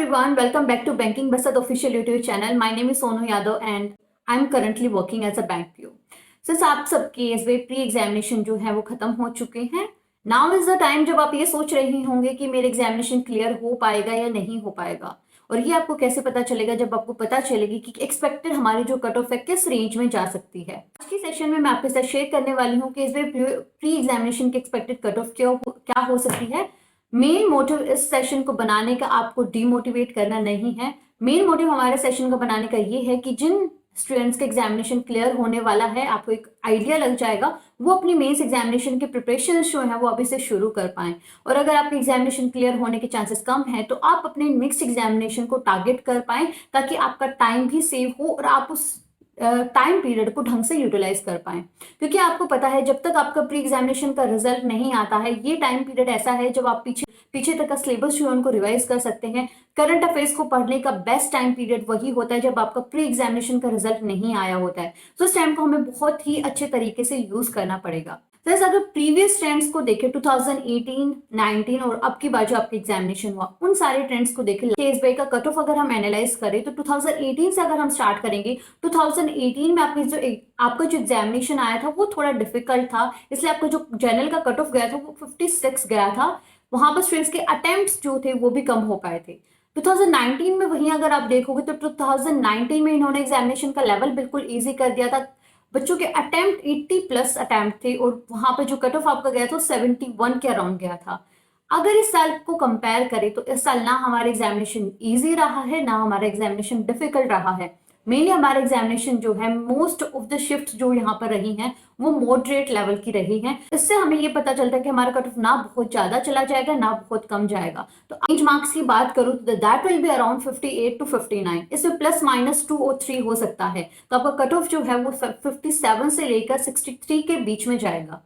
everyone, welcome back to Banking Basad official YouTube channel. My name is Sonu Yadav and I'm currently working as a bank PO. Since आप सबके SBI pre examination जो है वो खत्म हो चुके हैं, नाउ इज द टाइम जब आप ये सोच रहे होंगे कि मेरे एग्जामिनेशन क्लियर हो पाएगा या नहीं हो पाएगा। और ये आपको कैसे पता चलेगा? जब आपको पता चलेगी कि एक्सपेक्टेड हमारी जो कट ऑफ है किस रेंज में जा सकती है। आज की सेशन में मैं आपके साथ शेयर करने वाली हूँ कि एसबीआई प्री एग्जामिनेशन की एक्सपेक्टेड कट ऑफ क्या हो सकती है। मेन मोटिव इस सेशन को बनाने का आपको डीमोटिवेट करना नहीं है। मेन मोटिव हमारे सेशन को बनाने का ये है कि जिन स्टूडेंट्स का एग्जामिनेशन क्लियर होने वाला है, आपको एक आइडिया लग जाएगा, वो अपनी मेंस एग्जामिनेशन के प्रिपरेशन जो है वो अभी से शुरू कर पाएं। और अगर आपके एग्जामिनेशन क्लियर होने के चांसेस कम है तो आप अपने नेक्स्ट एग्जामिनेशन को टारगेट कर पाएं, ताकि आपका टाइम भी सेव हो और आप उस टाइम पीरियड को ढंग से यूटिलाइज कर पाएं। क्योंकि आपको पता है जब तक आपका प्री एग्जामिनेशन का रिजल्ट नहीं आता है, ये टाइम पीरियड ऐसा है जब आप पीछे तक का सिलेबस जो है उनको रिवाइज कर सकते हैं। करंट अफेयर्स को पढ़ने का बेस्ट टाइम पीरियड वही होता है जब आपका प्री एग्जामिनेशन का रिजल्ट नहीं आया होता है। तो इस टाइम को हमें बहुत ही अच्छे तरीके से यूज करना पड़ेगा। जैसे अगर प्रीवियस ट्रेंड्स को देखें 2018, 19 और अब की बार जो आपके एग्जामिनेशन हुआ, उन सारे ट्रेंड्स को देखें, एसबीआई का कट ऑफ अगर हम एनालाइज करें तो 2018 से अगर हम स्टार्ट करेंगे, 2018 में आपका जो एग्जामिनेशन आया था वो थोड़ा डिफिकल्ट था, इसलिए आपका जो जनरल का कट ऑफ गया था वो 56 गया था। वहां पर स्टूडेंट्स के अटेम्प्ट्स जो थे वो भी कम हो पाए थे। 2019 में वहीं अगर आप देखोगे तो 2019 में इन्होंने एग्जामिनेशन का लेवल बिल्कुल इजी कर दिया था। बच्चों के अटेम्प्ट 80 प्लस अटेम्प्ट थे और वहां पर जो कट ऑफ आपका गया था 71 के अराउंड गया था। अगर इस साल को कंपेयर करें तो इस साल ना हमारा एग्जामिनेशन इजी रहा है, ना हमारा एग्जामिनेशन डिफिकल्ट रहा है। मेनली हमारे एग्जामिनेशन जो है, मोस्ट ऑफ द शिफ्ट जो यहाँ पर रही हैं वो मॉडरेट लेवल की रही हैं। इससे हमें ये पता चलता है कि हमारा कट ऑफ ना बहुत ज्यादा चला जाएगा ना बहुत कम जाएगा। तो रेंज मार्क्स की बात करूँ तो that will be around 58 to 59। इसमें प्लस माइनस 2 और 3 हो सकता है। तो आपका कट ऑफ जो है वो 57 से लेकर 63 के बीच में जाएगा।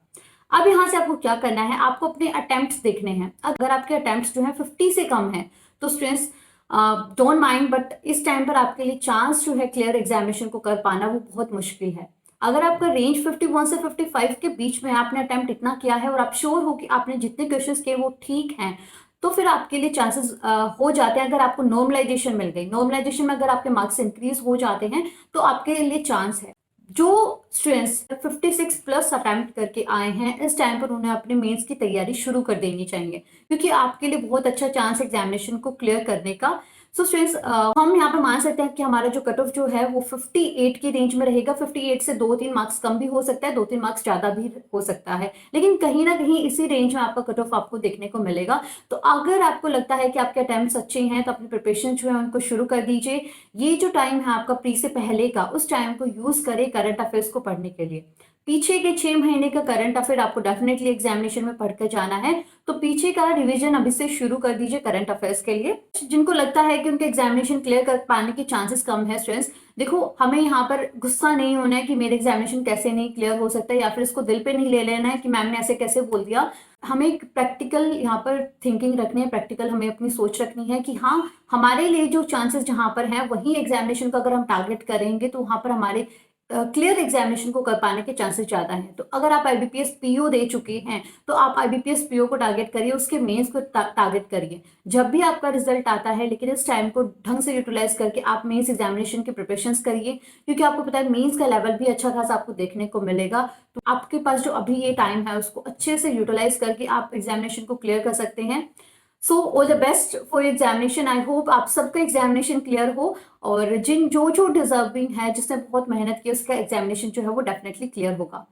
अब यहाँ से आपको क्या करना है, आपको अपने अटेम्प्ट्स देखने हैं। अगर आपके अटेम्प्ट्स जो है 50 से कम है तो स्टूडेंट्स डोंट माइंड, बट इस टाइम पर आपके लिए चांस जो है क्लियर एग्जामिनेशन को कर पाना वो बहुत मुश्किल है। अगर आपका रेंज 51 से 55 के बीच में, आपने अटेम्प्ट इतना किया है और आप श्योर हो कि आपने जितने क्वेश्चंस किए वो ठीक हैं, तो फिर आपके लिए चांसेस हो जाते हैं। अगर आपको नॉर्मलाइजेशन मिल गई, नॉर्मलाइजेशन में अगर आपके मार्क्स इंक्रीज हो जाते हैं तो आपके लिए चांस है। जो स्टूडेंट्स 56 प्लस अटेम्प्ट करके आए हैं, इस टाइम पर उन्हें अपने मेंस की तैयारी शुरू कर देनी चाहिए, क्योंकि आपके लिए बहुत अच्छा चांस एग्जामिनेशन को क्लियर करने का। सो स्टूडेंट्स, हम यहाँ पे मान सकते हैं कि हमारा जो कट ऑफ जो है वो 58 की रेंज में रहेगा। 58 से 2-3 मार्क्स कम भी हो सकता है, 2-3 मार्क्स ज्यादा भी हो सकता है, लेकिन कहीं ना कहीं इसी रेंज में आपका कट ऑफ आपको देखने को मिलेगा। तो अगर आपको लगता है कि आपके अटेम्प्ट्स अच्छे हैं तो अपनी प्रिपरेशन जो है उनको शुरू कर दीजिए। ये जो टाइम है आपका प्री से पहले का, उस टाइम को यूज करें करंट अफेयर्स को पढ़ने के लिए। पीछे के 6 महीने का करंट अफेयर आपको डेफिनेटली एग्जामिनेशन में पढ़ कर जाना है, तो पीछे का रिवीजन अभी से शुरू कर दीजिए करंट अफेयर्स के लिए। जिनको लगता है कि उनके एग्जामिनेशन क्लियर कर पाने के चांसेस कम है, स्टूडेंट्स देखो, हमें यहाँ पर गुस्सा नहीं होना है कि मेरे एग्जामिनेशन कैसे नहीं क्लियर हो सकता, या फिर इसको दिल पे नहीं ले लेना है कि मैम ने ऐसे कैसे बोल दिया। हमें एक प्रैक्टिकल यहाँ पर थिंकिंग रखनी है, प्रैक्टिकल हमें अपनी सोच रखनी है कि हाँ, हमारे लिए जो चांसेस जहाँ पर हैं वही एग्जामिनेशन को अगर हम टारगेट करेंगे तो वहां पर हमारे क्लियर एग्जामिनेशन को कर पाने के चांसेस ज्यादा हैं। तो अगर आप आईबीपीएस पीओ दे चुके हैं तो आप आईबीपीएस पीओ को टारगेट करिए, उसके मेंस को टारगेट करिए जब भी आपका रिजल्ट आता है। लेकिन इस टाइम को ढंग से यूटिलाइज करके आप मेंस एग्जामिनेशन की प्रिपरेशंस करिए, क्योंकि आपको पता है मेंस का लेवल भी अच्छा खासा आपको देखने को मिलेगा। तो आपके पास जो अभी ये टाइम है उसको अच्छे से यूटिलाइज करके आप एग्जामिनेशन को क्लियर कर सकते हैं। So all the best for examination. I hope आप सबका एग्जामिनेशन क्लियर हो, और जो डिजर्विंग है, जिसने बहुत मेहनत की, उसका एग्जामिनेशन जो है वो डेफिनेटली क्लियर होगा।